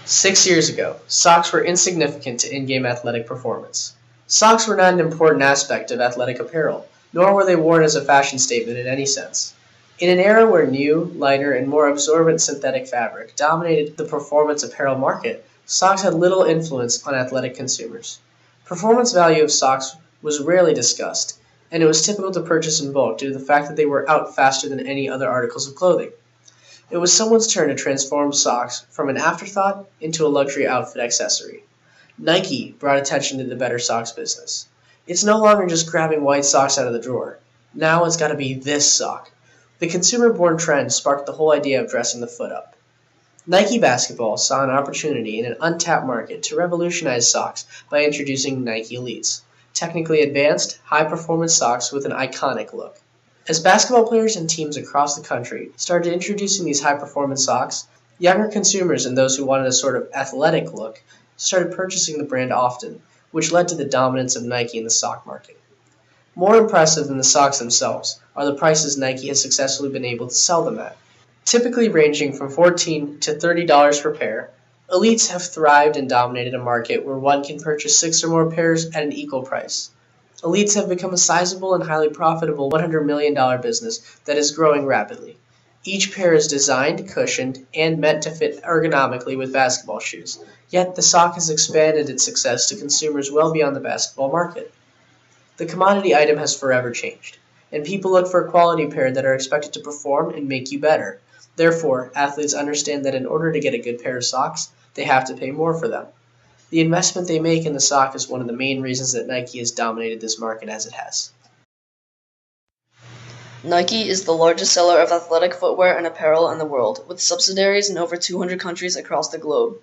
6 years ago, socks were insignificant to in-game athletic performance. Socks were not an important aspect of athletic apparel, nor were they worn as a fashion statement in any sense. In an era where new, lighter, and more absorbent synthetic fabric dominated the performance apparel market, socks had little influence on athletic consumers. Performance value of socks was rarely discussed, and it was typical to purchase in bulk due to the fact that they were out faster than any other articles of clothing. It was someone's turn to transform socks from an afterthought into a luxury outfit accessory. Nike brought attention to the better socks business. It's no longer just grabbing white socks out of the drawer. Now it's got to be this sock. The consumer-born trend sparked the whole idea of dressing the foot up. Nike Basketball saw an opportunity in an untapped market to revolutionize socks by introducing Nike Elites, technically advanced, high-performance socks with an iconic look. As basketball players and teams across the country started introducing these high-performance socks, younger consumers and those who wanted a sort of athletic look started purchasing the brand often, which led to the dominance of Nike in the sock market. More impressive than the socks themselves are the prices Nike has successfully been able to sell them at. Typically ranging from $14 to $30 per pair, Elites have thrived and dominated a market where one can purchase 6 or more pairs at an equal price. Elites have become a sizable and highly profitable $100 million business that is growing rapidly. Each pair is designed, cushioned, and meant to fit ergonomically with basketball shoes, yet the sock has expanded its success to consumers well beyond the basketball market. The commodity item has forever changed, and people look for a quality pair that are expected to perform and make you better. Therefore, athletes understand that in order to get a good pair of socks, they have to pay more for them. The investment they make in the sock is one of the main reasons that Nike has dominated this market as it has. Nike is the largest seller of athletic footwear and apparel in the world, with subsidiaries in over 200 countries across the globe.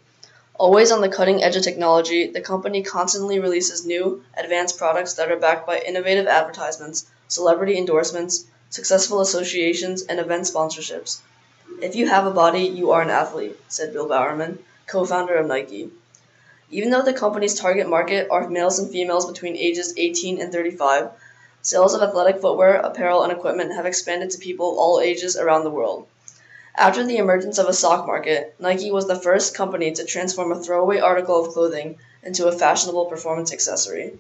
Always on the cutting edge of technology, the company constantly releases new, advanced products that are backed by innovative advertisements, celebrity endorsements, successful associations, and event sponsorships. "If you have a body, you are an athlete," said Bill Bowerman, co-founder of Nike. Even though the company's target market are males and females between ages 18 and 35, sales of athletic footwear, apparel, and equipment have expanded to people of all ages around the world. After the emergence of a sock market, Nike was the first company to transform a throwaway article of clothing into a fashionable performance accessory.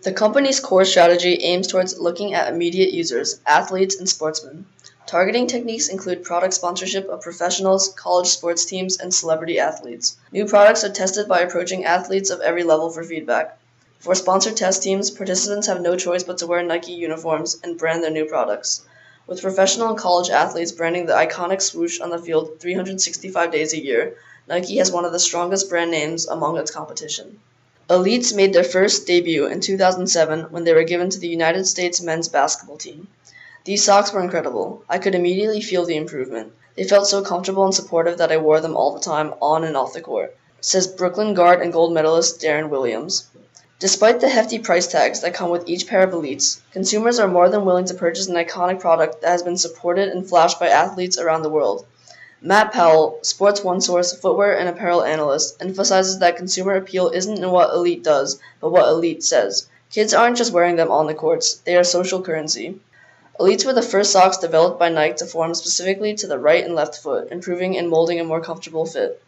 The company's core strategy aims towards looking at immediate users, athletes, and sportsmen. Targeting techniques include product sponsorship of professionals, college sports teams, and celebrity athletes. New products are tested by approaching athletes of every level for feedback. For sponsored test teams, participants have no choice but to wear Nike uniforms and brand their new products, with professional and college athletes branding the iconic swoosh on the field 365 days a year. Nike has one of the strongest brand names among its competition. Elites made their first debut in 2007 when they were given to the United States men's basketball team. These socks were incredible. I could immediately feel the improvement. They felt so comfortable and supportive that I wore them all the time, on and off the court, says Brooklyn guard and gold medalist Darren Williams. Despite the hefty price tags that come with each pair of Elites, consumers are more than willing to purchase an iconic product that has been supported and flashed by athletes around the world. Matt Powell, Sports One Source footwear and apparel analyst, emphasizes that consumer appeal isn't in what Elite does, but what Elite says. Kids aren't just wearing them on the courts, they are social currency. Elites were the first socks developed by Nike to form specifically to the right and left foot, improving and molding a more comfortable fit.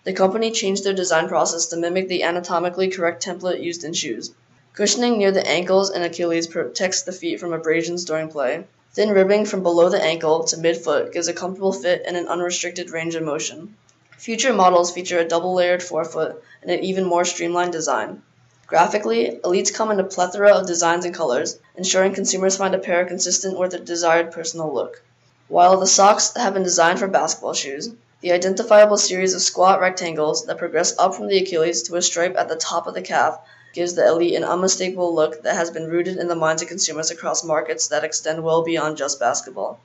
The company changed their design process to mimic the anatomically correct template used in shoes. Cushioning near the ankles and Achilles protects the feet from abrasions during play. Thin ribbing from below the ankle to midfoot gives a comfortable fit and an unrestricted range of motion. Future models feature a double-layered forefoot and an even more streamlined design. Graphically, Elites come in a plethora of designs and colors, ensuring consumers find a pair consistent with their desired personal look. While the socks have been designed for basketball shoes, the identifiable series of squat rectangles that progress up from the Achilles to a stripe at the top of the calf gives the Elite an unmistakable look that has been rooted in the minds of consumers across markets that extend well beyond just basketball.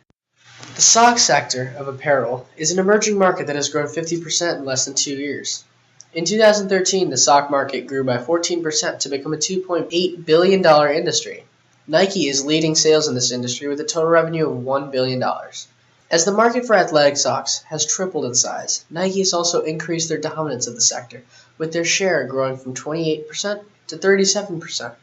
The sock sector of apparel is an emerging market that has grown 50% in less than 2 years. In 2013, the sock market grew by 14% to become a $2.8 billion industry. Nike is leading sales in this industry with a total revenue of $1 billion. As the market for athletic socks has tripled in size, Nike has also increased their dominance of the sector, with their share growing from 28% to 37%.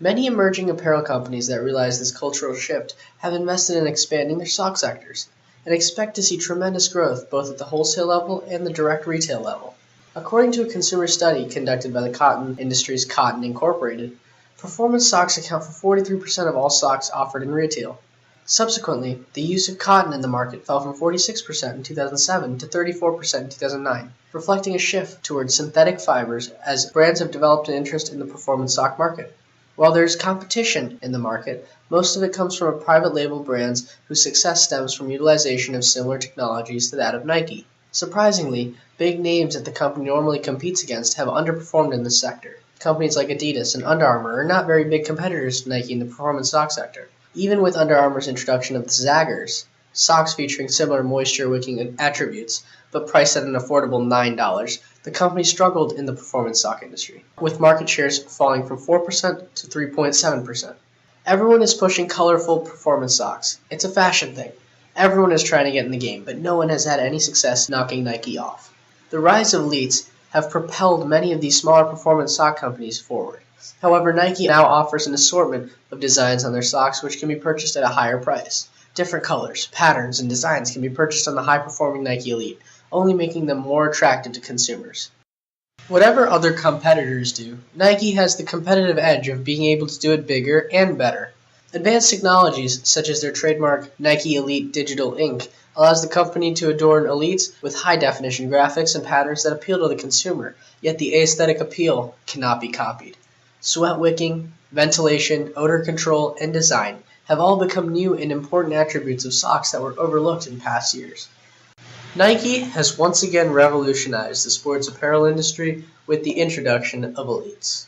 Many emerging apparel companies that realize this cultural shift have invested in expanding their sock sectors and expect to see tremendous growth both at the wholesale level and the direct retail level. According to a consumer study conducted by the cotton industry's Cotton Incorporated, performance socks account for 43% of all socks offered in retail. Subsequently, the use of cotton in the market fell from 46% in 2007 to 34% in 2009, reflecting a shift towards synthetic fibers as brands have developed an interest in the performance sock market. While there is competition in the market, most of it comes from private label brands whose success stems from utilization of similar technologies to that of Nike. Surprisingly, big names that the company normally competes against have underperformed in this sector. Companies like Adidas and Under Armour are not very big competitors to Nike in the performance sock sector. Even with Under Armour's introduction of the Zaggers, socks featuring similar moisture-wicking attributes, but priced at an affordable $9, the company struggled in the performance sock industry, with market shares falling from 4% to 3.7%. Everyone is pushing colorful performance socks. It's a fashion thing. Everyone is trying to get in the game, but no one has had any success knocking Nike off. The rise of elites have propelled many of these smaller performance sock companies forward. However, Nike now offers an assortment of designs on their socks which can be purchased at a higher price. Different colors, patterns, and designs can be purchased on the high-performing Nike Elite, only making them more attractive to consumers. Whatever other competitors do, Nike has the competitive edge of being able to do it bigger and better. Advanced technologies, such as their trademark Nike Elite Digital Ink, allows the company to adorn elites with high-definition graphics and patterns that appeal to the consumer, yet the aesthetic appeal cannot be copied. Sweat wicking, ventilation, odor control, and design have all become new and important attributes of socks that were overlooked in past years. Nike has once again revolutionized the sports apparel industry with the introduction of elites.